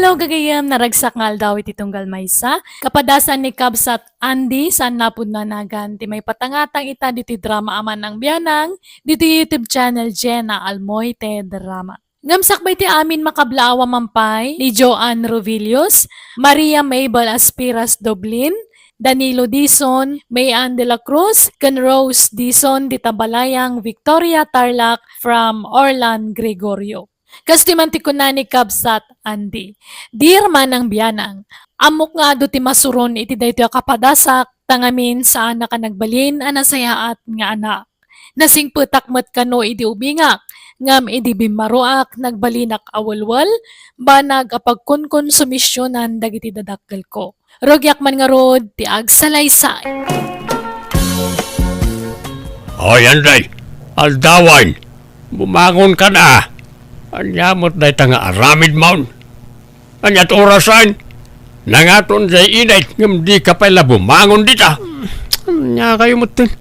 daw gagayam naragsak nga daw iti tunggal maysa. Kapadasan ni Kabsat Andy saan napud na nagan ti may patangatang ita diti drama Manang Bianang diti YouTube channel JENA ALMOITE drama. Ngamsakbay ti amin makablaawa mampay ni Joanne Rovillos, Maria Mabel Aspiras Doblin, Danilo Dizon, Mayan de la Cruz, ken Rose Dizon di Tabalayang, Victoria Tarlac from Orlan Gregorio. Kastiman ti kunani Kabsat Andy. Dear Manang Bianang, amok nga do ti masuron iti daytoy kapadasak tangamin saan na ka nagbalin anasayaat nga anak. Nasing putakmet kano iti ubingak, ngam iti bimaruak nagbalinak awalwal, banag apagkonkonsumisyonan dagiti dadakkel ko. Rogyak man nga rod, ti agsalaysay. Hoy, Anday, aldawan, bumangon ka na. Anyamot na nga aramid maun. Anyat orasan, nangaton sa inay, ngam di ka pala bumangon dita. Anya kayo mo tin,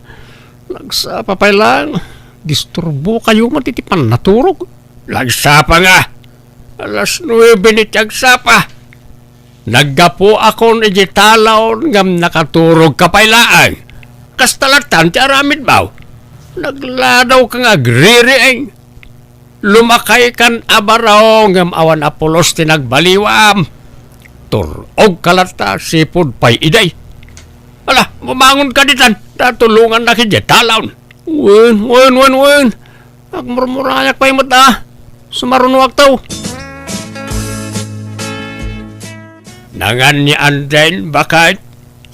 nagsapa pa lang, disturbo kayo matitipan naturog. Nagsapa nga, alas 9 ni agsapa. Naggapo ako ni Jitalaon ngam nakaturog kapailaan. Kastalatan ti aramid baw. Nagladaw ka nga agririeng. Lumakay kan abaraw ngam awan apolos ti nagbaliwam. Tur-og kalata sipod pay iday. Ala, bumangon ka ditan. Tatulungan na ki Jitalaon. Wen. Agmurmurayak pa'y mata. Sumarunwag tao. Nangan ni Anden, bakit?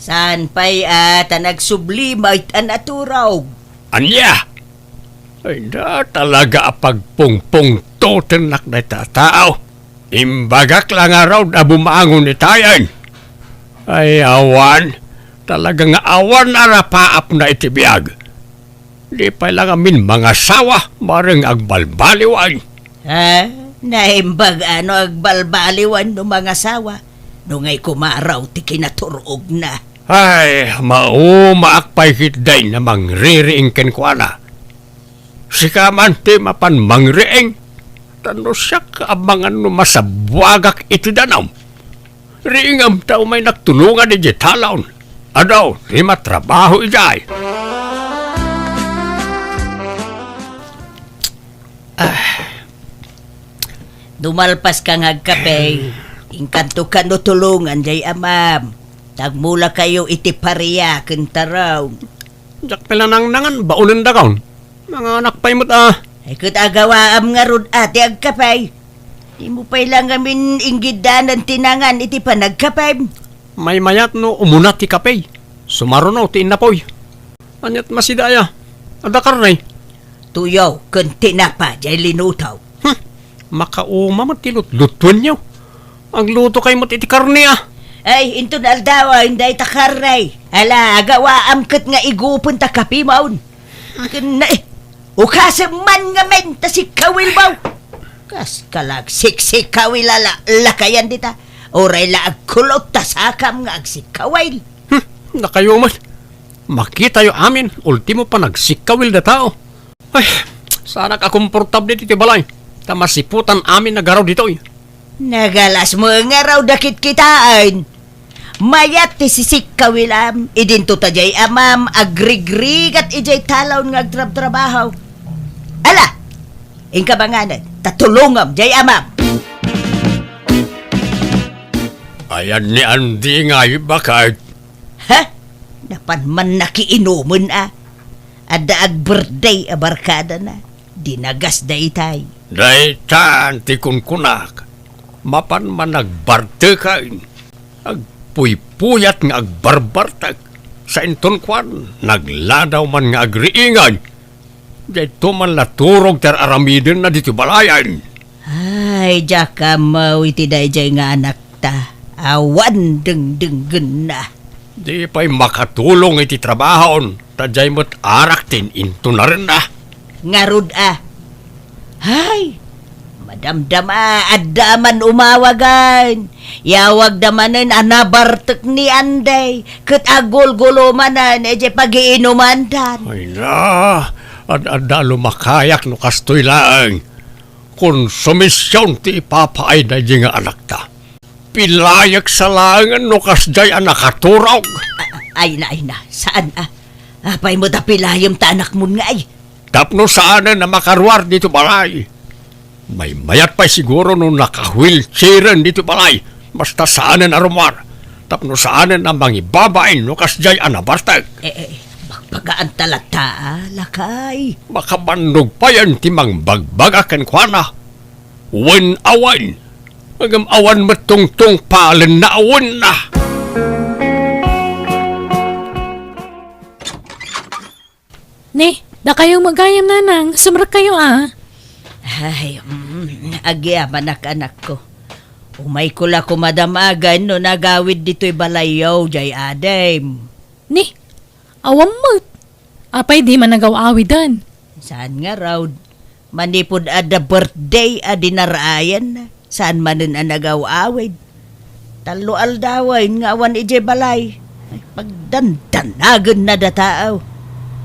Saan pa'y nagsublimay an Tur-og? Anya? Ay na talaga apagpungpung to tinak na tao. Imbagak lang araw na bumangon ni tayan. Ay awan, talagang awan arapaap na itibiyag. Di pa lang amin mga sawa, maring agbalbaliwan. Ha? Naimbag agbalbaliwan no mga sawa? Nungay kumaraw ti kinaturog na. Ay, maumaakpay kitday na mangririing kenkwana. Sikaman ti mapan mangriing. Tano siya kaabangan no masabwagak iti danaw. Riingam tao may nagtulungan ni Jitalaon. Adaw, di matrabaho iday. Dumalpas ka ngagkape. Inkanto ka no tulungan jay amam. Tagmula kayo iti pariya kentaraw. Jak pala nangan, baunin da kaon. Mga anak pa'y mo't Ay kat agawaam nga rod ati agkapay. Di mo pa'y lang amin inggidanan tinangan iti panagkapay. may mayat no umunat ti kapay. Sumaruno ti inapoy. Anyat masidaya. Adakar na Tuyaw, kunti na pa jay linutaw. Makauma mo ti lutlutuan niyo. Ang luto kay mo iti karne Ay, into na aldawa, hindi takarnay. Ala, agawaam kat nga igupon ta kapimaon. Na ukasem man nga men, ta si kawil baw. Kas kalag siksik kawil lakayan dita. Oray la agkulot ta sakam nga agsikawil. Nakayuman. Makita yo amin, ultimo pa nagsikawil na tao. Ay, sana ka komportable dito balay. Tamasiputan amin nagaraw dito Nagalas mo nga raw dakit kitaan. Mayat ti sisik kawilam, idinto ta jay amam, agrigrig at ijay talaw nga agtrab-trabaho. Ala, inkabanganan, tatulungam jay amam. Ayan ni Andy nga bakit? Ha? Napan man nakiinuman Ada ag-birthday abarkada na. Dinagas day tay. Daytan ti kunkunak. Mapan man nagbarte kain. Agpuy-puyat nga agbarbartag. Sa inton kwan, nagladaw man nga agriingan. Dito man laturog ter aramidin na dito balayan. Ay, jaka mau iti dayjay nga anak ta. Awan deng-denggen na. Di pa'y makatulong iti trabahon. Tadjay mo't araktin into na rin na. Ngarud Hay, madamdam adaman umawagan. Yawag damanen anabartek ni Anday. Ket agol-golomanan eje pagiinumandan. Ay na, ad-ada lumakayak no kastoy laang. Konsumisyon ti ipapaay na nga anak ta. pilayak sa langan no kasday ang nakaturog. Ay na. Saan Apay mo tapilayom ta anak mo nga ay. Tapno saanan na makarwar dito balay. May mayat pa siguro nung naka-wheelchairan dito balay. Basta saanan arumar. Tapno saanan na mangibabain no kasday ang nabartag. Magpagaan talata lakay. Makabandog pa yan timang bagbagakan kwa na. Wen awan. Agam awan matungtung palen na awan na. Ni, da kayong magayam nanang. Sumrak kayo Ay, agyaman anak ko. Umay ko la kumadamagan no nagawid dito'y balayaw, jay adem. Ni, awam mo. Apay di man nagaw-awidan. Saan nga raw? Manipod ada birthday dinarayan. Saan manin ang nagaw-awid? Talo aldawain nga awan ije balay. Ay, pagdandanagan na dataaw.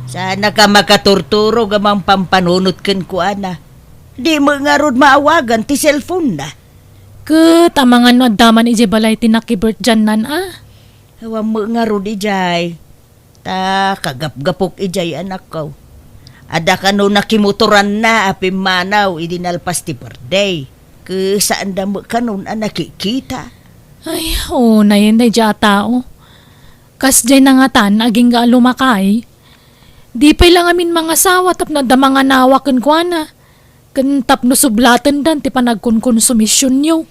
Sana ka makaturturo gamang pampanunot ken kuana. Di mo nga rod maawagan ti cellphone na. Tamangan no daman ije balay tinakibert dyan nan Hawa mo nga rod ijay. Ta kagap-gapok ijay anak ko. Ada ka no nakimuturan na apim manaw idinalpas ti birthday. Saan da mo ka nun nakikita? Ay, na yun day dya tao. Kas dyan na nga tan, aging ga lumakay. Di pa lang amin mga sawa tap na da mga nawakan kwa na. Kantap no sublatan dan ti panagkonkonsumisyon nyo.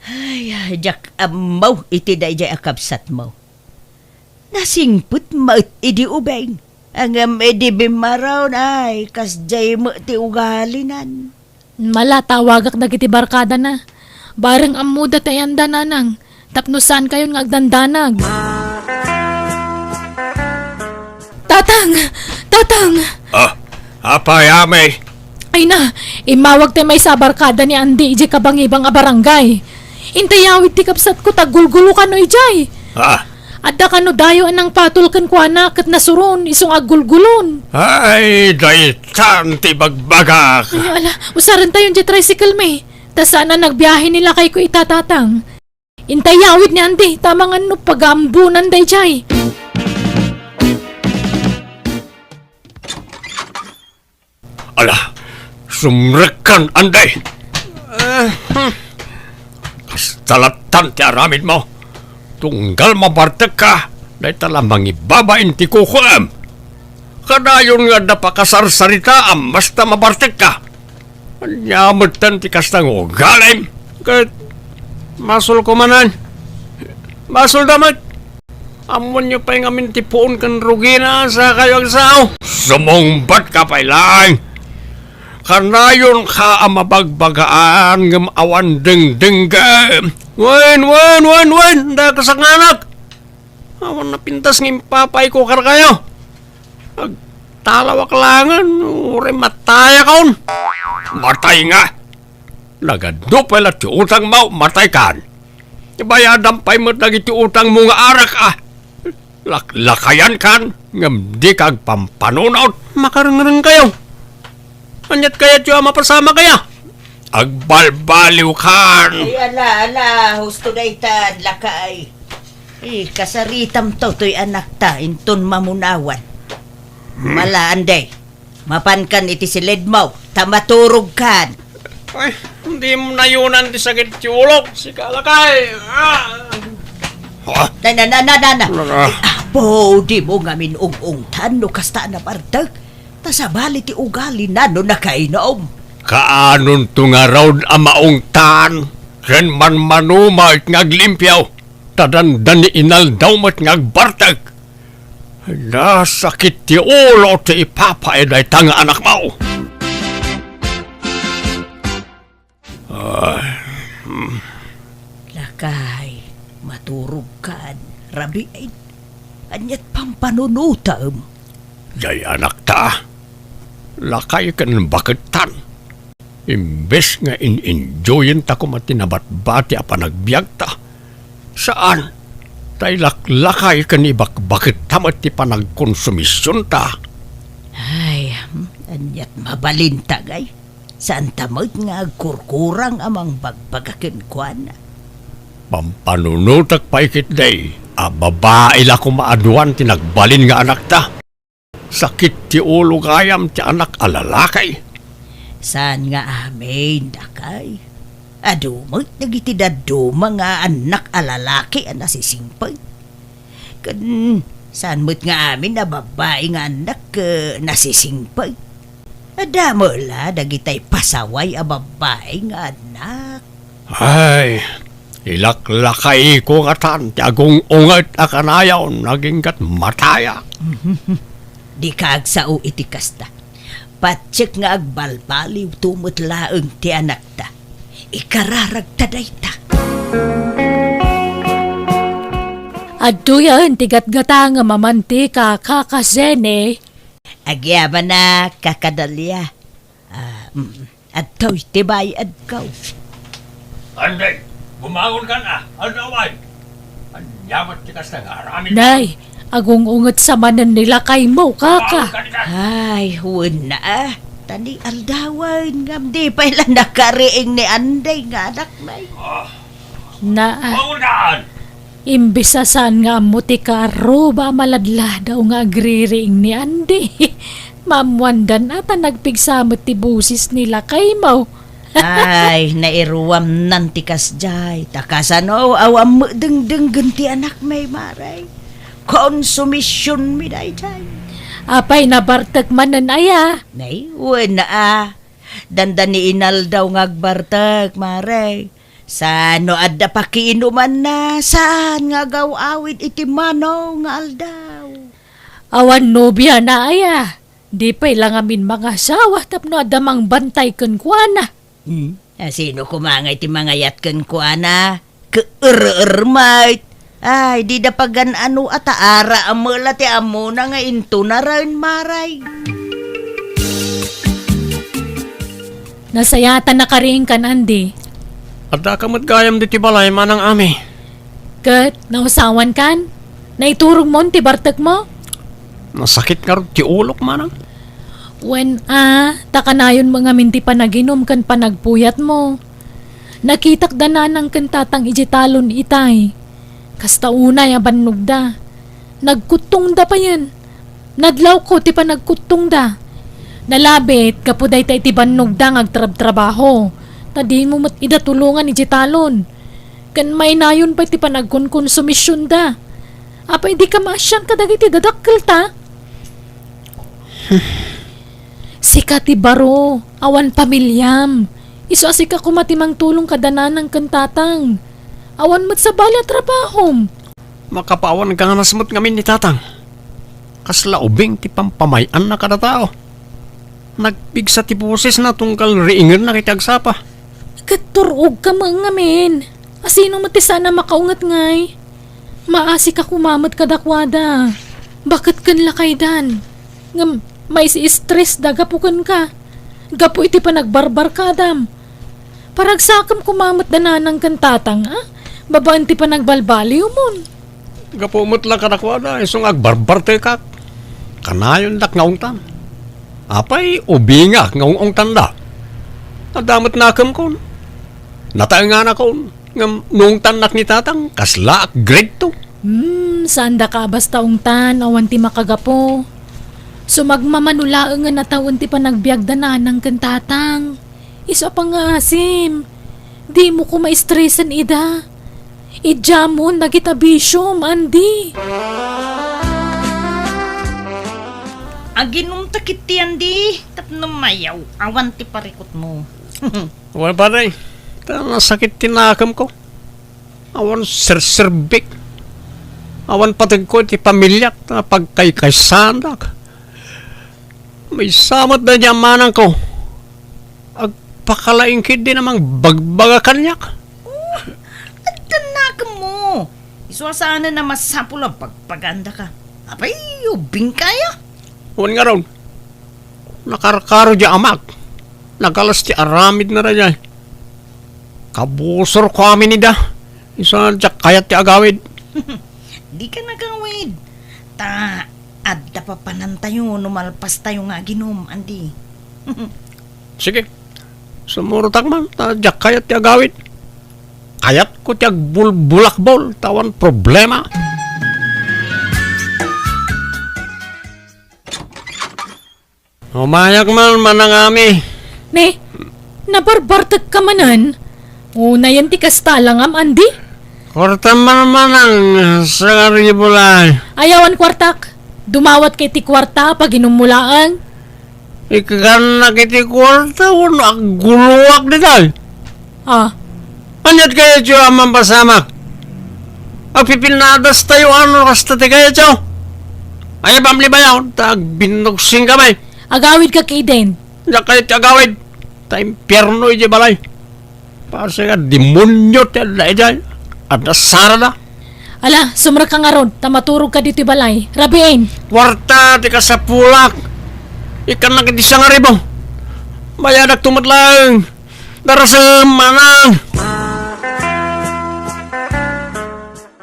Ay, jak amaw iti da ijay akabsat mo. Nasingput mo idi ubeng. Ang edi bimaraw na ay kas jay mo ti ugalinan. Mala tawagak na kiti barkada na. Bareng amuda tayan dananang. Tapno saan kayo nga agdandanag. Tatang! Apay amay. Ay na, imawag tayo may sa barkada ni Andy ije kabangibang barangay. Intayawid ti kapsat ko tagulgulo ka no ijay. Adda ka no dayo anang patol kan ko anak at nasuron isong agulgulon. Ay, daytan ti bagbagak. Ay ala, usaran tayo di tricycle may. Ta sana nagbiyahe nila kay ko itatatang. Intayawid ni Andy, tamang ano pagambunan day jay. Ala, sumrekan anday. Kastalatan ti aramid mo. Tunggal mabartek ka. Dahil talang mangibabain ti kukuam. Kadayon nga napakasarsaritaam basta mabartek ka. Anyamatan ti kastang ugalim. Kat masul ko manan. Masul damat. Amon nyo pa yung amin tipuon kan rugina sa kayong sao. Sumungbat ka pa lang. Kanayon ka ang mabagbagaan ng awan ding ka. Wen, da kasanganak. Awan na pintas ng papay ko kar kayo. Agtalawak langan, uri mataya kaon. Matay nga. Nagado pala ti utang mo, matay kan. Ibayadan pa'y mo nagiti utang mo nga arak Lakayan kan, ngam di kag pampanunaw, makarang kayo. Anyat kaya tiyo mapasama kaya? Agbalbaliw kan. Ay ala, husto na itad, lakay. Kasaritam to, to'y anak ta, inton mamunawan. Malaan mapankan iti silid mo, tamaturog kan. Ay, hindi mo nayunan di sakit tiulog, si kalakay. Na. Apo, di mo nga minung-ungtan no kasta na bardag. Tasabali ti ugali na no nakainom. Kaanon to nga raw ang maungtan. Ren man manuma at ngaglimpyaw. Tadandan ni inal daw mat ngagbartag. Nasakit ti ulo ti ipapaeday tanga anak mo. Lakay, maturog kan, rabiin. Anyat pampanunutam. Jay anak ta, lakay ka ng bakitan. Imbes nga in-enjoyin ta ko matinabat-bati apa nagbiag ta. Saan? Tay laklakay ka ni bakit tamat ti panagkonsumisyon ta. Ay, anyat mabalintag ay. Saan tamad nga kurkurang amang bagbagakin kwa na. Pampanunutak pa ikit day. Babae la kumaaduan ti nagbalin nga anak ta. Sakit ti ulo gayam ti anak alalakay. Saan nga amin, dakay? Adumot, nagiti daduma nga anak alalaki ang nasisimpay. Saan mo't nga amin na babae nga anak nasisimpay. Adamo la, dagitay pasaway a babae nga anak. Ay, ilaklakay ko nga tan, ti agong ungat akanayaw, naging kat mataya. Di kaag sao iti kasta. Patsik nga agbalbaliw tumutlaeng ti anak ta. Ikararag taday ta. Adto yan, tigat-gata nga mamantika kakasene. Agyaman na kakadalya. Adto'y tibay adkaw. Anday, bumangon ka na, aldaway. Anyamat ti kasta nga aramin. Nay, agong unget sa manan nila kay mo, kaka. Ay, huwag na Tani aldawan ngam di pa ilan nakariing ni Anday nga anak may. Na, Bumangon kaan! imbisasan nga amuti ka ba maladla daw nga agriring ni Andy. Mamwandan ata nagpigsamot ti busis nila kay mo. Ay, nairuwam nantikas jay. Takasano, awam mo deng-deng ti anak may maray. Konsumisyon mi day jay. Apay nabartag manan aya. Nay, huwag na Dandan ni inal daw ngagbartag, maray. Sano adda pakiinuman na, saan nga gawawid iti mano nga aldaw. Awan nobya na aya. Di pa ilang amin mga asawa tapno adamang bantay kun kuana. Sino kumangay ti mga yatken ko, ana? Ke-er-er-mait. Ay, di da pagan ano ataara amula ti amo na nga into na rin, maray. Nasayatan na karing kan Andy. Adda ka mo't gayam di ti balay manang ami. Kat, nausawan kan? Naiturong mo ti bartag mo? Nasakit nga rin ti ulok manang. When takanayon mga minti pa naginom kan panagpuyat mo. Nakitak dananang kan tatang ijitalon itay. Kasta unay abannog da. Nagkutong da pa yan. Nadlaw ko ti pa nagkutong da. Nalabit kapuday tayo ti bannog da ngagtrab-trabaho. Tadi mo mat idatulungan ijitalon. Kan may nayon pa ti pa nagkonsumisyon da. Apa hindi ka masyang kadagiti dadakkel ta? Sika ti baro, awan pamilyam. Iso asika kumatimang tulong kadanan ng kantatang. Awan mat sa bala trabahom. Makapawan ka nga nasmut ngamin ni tatang. Kasla ubing ti pampamayan na kada tao. Nagpigsa ti boses na tungkal riingan na kitagsapa. Tur-og ka mga ngamin. Asino mati sana makaungat ngay? Maasi ka kumamot kadakwada. Bakit kan lakay dan? Ngam, may si stress da gapukan ka. Gapu iti pa nagbarbar ka, Adam. Paragsakam kumamot dananang kantatang, Babaan ti pa nagbalbaliw mon. Gapumot lang kadakwada, isong agbarbar te kak. Kanayon dak ngaong tan. Apay, ubingak ngaong tanda. Nadamot na akam kon. Nataangan ako, nung tanak ni tatang, kasla ak grade 2. Saan da ka basta ungtan, awan ti makagapo. Sumagmamanulaang nga natawan ti pa nagbiag dananang kantatang. Iso pa nga asim. Di mo ko maistresan ida. Idjamon nagitabisyo, Andy. Aginong takit ti Andy. Tapno mayaw. Awan ti parikot mo. Wala pa rin. Nasakit tinakam ko. Awan serserbik. Awan patag ko ti pamilyak na pagkay-kaysandak. May samot na niya manang ko. Agpakalaingkid din namang bagbaga kanyak. Tanak mo. Iswasana na masapul ang pagpaganda ka. Apay, ubing kaya. Huwag nga ron. Nakarakaro di amak. Nagalas ti aramid na rin. Kabusor ko amin nida. Isa diyak kayat ti agawid. Di ka nagawid. Adda pa panan tayo, numalpas tayo nga ginom, Andy. Sige. Sumurutak man. Diyak kayat ti agawid. kayat ko tiyag bulbulakbol, tawan problema. Umayak man manangami. Ne, nabarbartag ka manan. Una yan ti kastalang Andi. Korta man manang sa ribulay. Ayawan kwartak. Dumawat kay ti kwarta pag inumulaang. Ikan na kiti kwarta, wala guluwak ditay. Ah, Anyat kaya tiyo amang pasamak. Agpipinadas tayo ano kasta ti kaya tiyo. Ay pamli ba yaw, tag binugsing kamay. agawid ka kay Den. Diyak kayo ti agawid. Ta impyerno iti balay. Pasa ka demonyo ti adla iti. At nasara na. Ala, sumra ka nga ron. Tamaturog ka dito balay. Rabiin. Kwarta ti kasapulak. Ikan na kiti siya nga ribo. Mayadak tumatlang. Darasal manang.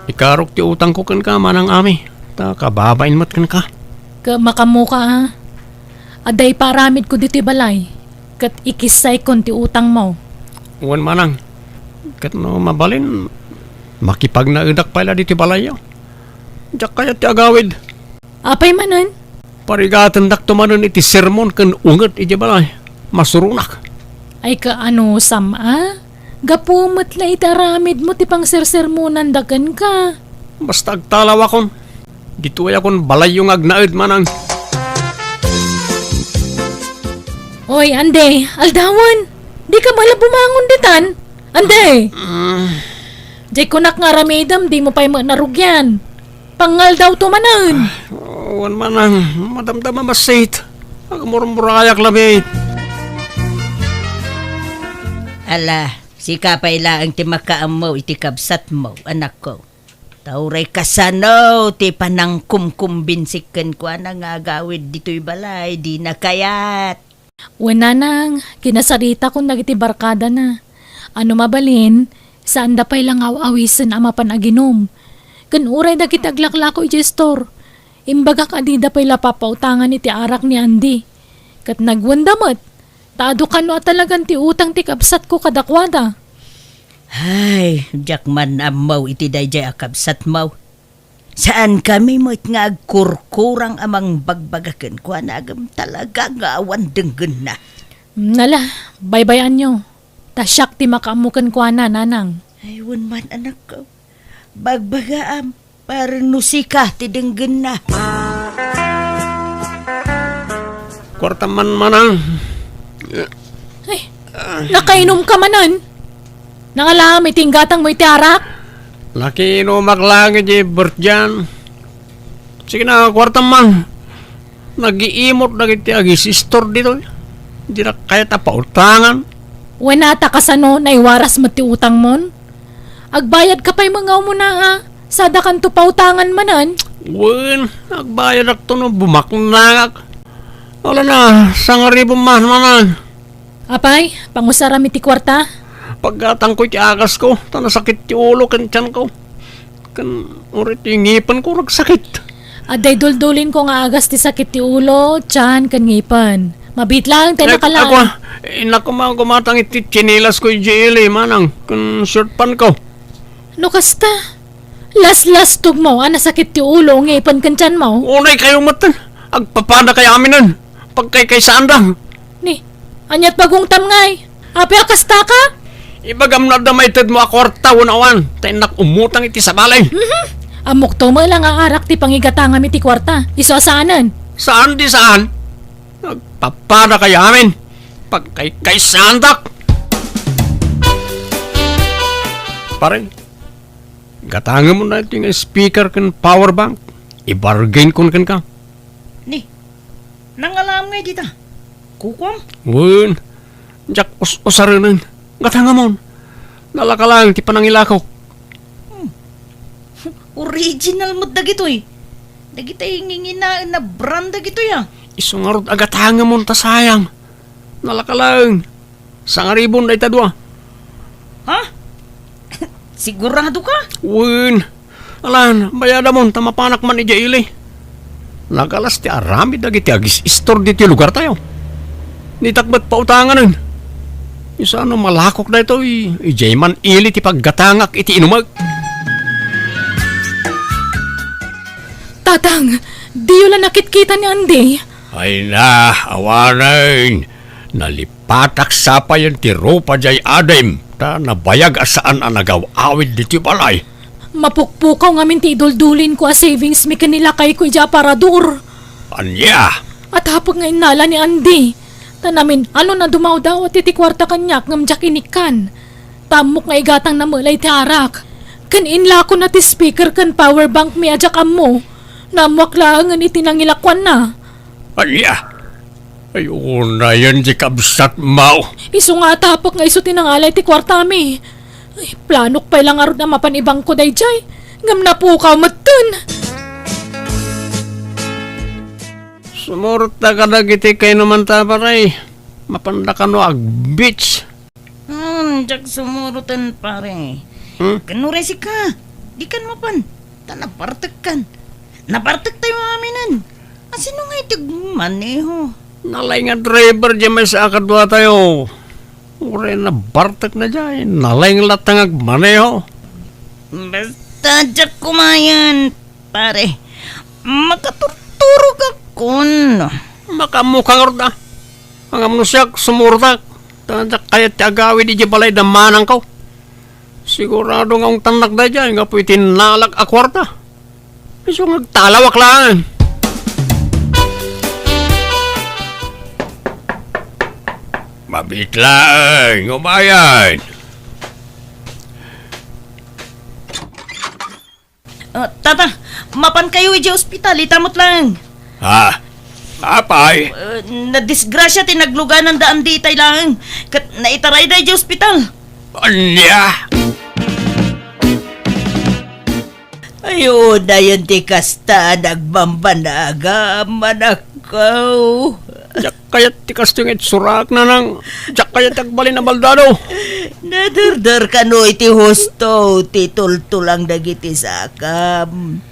Ikarok ti utang ko kan ka manang ami. Ta kababain mat kan ka. Ka makamuka ha. Aday paramid ko dito balay. Kat ikisay kon ti utang mo. Uwan manang. Kat no mabalin. Makipag naidak pala dito balayo. Diyak kaya ti agawid. Apay manan. Parigatan dak tumanon iti sermon kan unget iti balay. Masurunak. Ay ka ano sama? Gapumot la itaramid mo ti pang sersermonan dagan ka. Basta agtalaw akon. Dito ay akon balay yung agnaid manang. Oy, ande, aldawan. Di ka bala bumangon ditan. Ande. Jay kunak nga ramedam, di mo pa'y narugyan. Pangal daw tumanan. Uwan manang. Madamdama masit. Agmurmura kayak labit. Ala, si kapay laang ti makaam mo iti kabsat mo, anak ko. Tauray kasano, ti panang kumkumbinsikan ko anang agawid dito'y balay, di na kayat. Wenanang, kinasarita kong nagiti barkada na. Ano mabalin, saan da pa'y lang awisin ama panaginom. Kan uray da kita aglaklako iti store. Imbaga ka di da pa'y lapapautangan iti arak ni Andi. Kat nagwandamot, taado ka no at talagang ti utang ti kapsat ko kadakwada. Ay, jak man amaw iti dayjay akabsat mo. Saan kami mo't nga agkurkurang amang bagbagakan ko anagam talaga nga awan denggen na. Nala, baybayan nyo. Tasyak ti makaamukan ko na, nanang. Aywan man anak ko. Bagbagaam, parang nusika ti denggen na. Kwarta man manang. Ay, nakainom ka manan. Nangalam, itinggatang mo iti arak. Laki inumak iti bertyan. Sige na, kwarta man. Nag-iimot na iti agisistor dito. Hindi na kaya tapautangan. Wenata kasano na iwaras mo ti utang mon. Agbayad ka pa'y mga umuna ha. Sada kan to pautangan manan. Wen, nagbayad ak to no bumaknangak. Wala na, sangaribo man manan. Apay, pangusarami ti kwarta. Paggatang ko ti agas ko, tanasakit ti ulo kan tiyan ko. Kan urit ti ngipan ko nagsakit. Aday duldulin ko nga agas ti sakit ti ulo, tiyan kan ngipan. Mabit lang, tayo nakalaan. Ako, inako mga gumatang iti chinilas ko yung JLA manang, kan short pan ko. No kasta? Las tug mo, sakit ti ulo, ngipan kan tiyan mo. Unay kayo matan, agpapada kay aminan, pagkay kay sandang. Ni, anyat bagong tamngay. Ape akasta ka? Ibagam na damaytad mo akwarta unawan, tayo umutang iti sa balay. Amok to mo lang aarak ti pangigatangam iti kwarta. Iso asaanan. Saan di saan? Nagpapada kay amin, pagkay kay sandak. Pare, gatangan mo na ito yung speaker kan power bank. I-bargain kun kan ka. Ni, nangalam nga dita. Kukwam? Wun, jak usaranan. Gatangan mo. Nalaka lang, ti panangilakaw. Original mo dagito eh. Dagita hinginginaan na brand dagito ya. Isungarod agatangan mo ta sayang. Nalaka lang. Sangaribon na itadwa. Ha? Sigurado ka? Wun, alan, bayada mo, tamapanak man ija ili. Nagalas ti arami dagiti agis istor diti lugar tayo. Nitakbat pa utangan nun. Isa ano malakok na ito ijay man ili ti paggatangak iti inumag. Tatang, di yun lang nakit-kita ni Andy. Ay na, awanan. Nalipatak sapa yan ti ropa jay adem. Ta nabayag asaan ang nagaw-awid diti balay. Mapukpukaw ngamin ti iduldulin ko a savings mi kanila kay Kuya Parador. Anya? At hapag nga inala ni Andy. Tanamin, ano na dumaw daw at iti kwarta kanyak ngam jak inikan. Tamok nga igatang na mulay ti arak. Kaninla ko na ti speaker kan power bank mi ajak ammo. Namwak lang nga iti nangilakwan na. Anya? Ayun na yan di kabsat mau. Iso nga tapok nga iso tinangalay ti kwarta mi. Ay, planok pa ilang arod na mapanibang ko day jay. Ngam na po ka matun. Sumurta ka na giti kay naman taparay. Mapanda ka no ag beach. Jak sumurutan pare. Kanure si ka. Di kan mapan. Napartek kan. Napartek tayo maminan. Asino nga itig maneho? Nalay nga driver dyan may sa akadwa tayo. Ure na bartak na dyan. Nalay nga latangag maneho. Basta jak kumayan, pare. Makaturturog akon. Makamukang orda. Ang amnusyak sumurtak. Tandak kaya ti agawi di balay da manang ko. Sigurado nga ang tanak da dyan. Nga po itinalak akwarta. Iso nga talawak lang. Mabitlaan, umayan. Tata, mapan kayo iji ospital, itamot lang. Ha? Apay? Nadisgrasya tinagluganan daan di itay lang. Kat naitaray da iji ospital. Anya? Ayun na yun ti kasta, nagbambanaga, manakaw. Jak kayat ti kastong itsurak na nang jak kayat tagbali na baldado. Nadurdar ka no iti husto, ti tultulang dagiti sakam.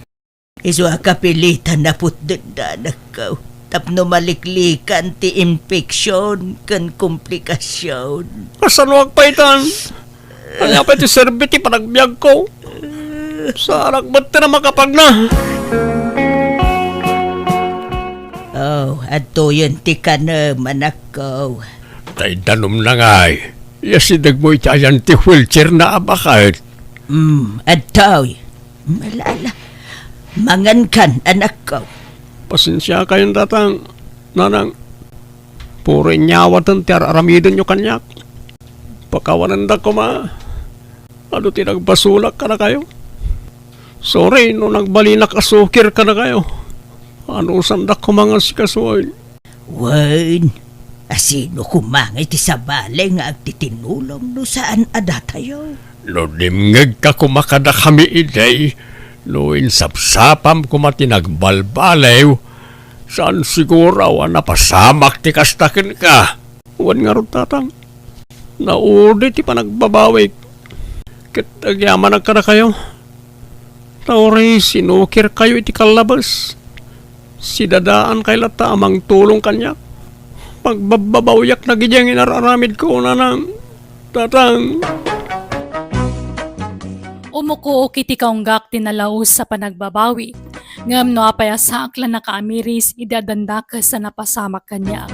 Isu akapilitan na putdenda nakaw. Tapno maliklikan ti infeksyon kan komplikasyon. Kasan wag pa itan? Anya pa ti serbiti panagbiag ko. Sa anak ba't na makapag na? Oh, ato yun ti ka na manakaw. Tay danom na nga eh. Yasidag mo itayan ti wheelchair na abakad. Ataw. Malala. Mangan kan, anak ko. Pasensya kayong datang. Nanang, puro inyawatan ti aramidon nyo kanyak. Pakawanan da ko ma. Ano ti nagbasulak ka na kayo? Sorry, no nagbalinak asukir ka na kayo. Ano sandak ko mga sikasuoy? Wan, asino kumangay ti sabale nga agtitinulong no saan adatayo? No dimngag ka kumakada kami iday. No insapsapam kumatinagbalbalew. Saan siguro napasamak ti kastakin ka? Wan nga ron tatang. Naudi ti panagbabawik. Kitagyaman na ka na kayo. Tauri, sinukir kayo iti kalabas. Si dadaan kay lata amang tulong kanya. Pagbabawyak na gidyang inararamid ko na ng tatang. Umuko kiti kaunggak tinalaos sa panagbabawi. Ngam no apayasak lang na kaamiris idadandakas sa napasamak kanya.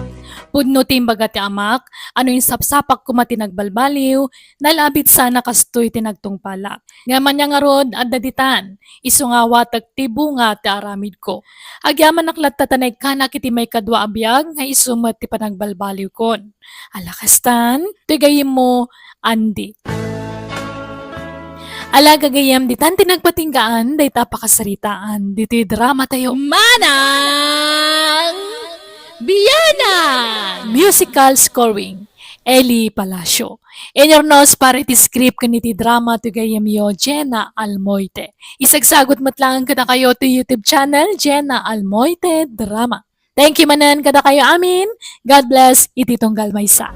Pudno timbaga ti amak, ano yung sapsapak kumati nagbalbaliw, nalabit sana kastoy tinagtungpala. Ngaman niya nga rod, adaditan, iso nga watag tibunga ti aramid ko. Agyaman naklat tatanay kanak iti may kadwa abiyag, nga isumat ti panagbalbaliw kon. Alakastan, tigayim mo, Andy. Ala gagayam di tanti nagpatinggaan, day tapakasaritaan, diti drama tayo. Manang Bianang! Musical scoring, Eli Palacio. Enyornos para iti script kaniti drama to gayam yo JENA ALMOITE. Isagsagot matlangan kada kayo to YouTube channel JENA ALMOITE Drama. Thank you manan kada kayo amin. God bless, iti tunggal maysa.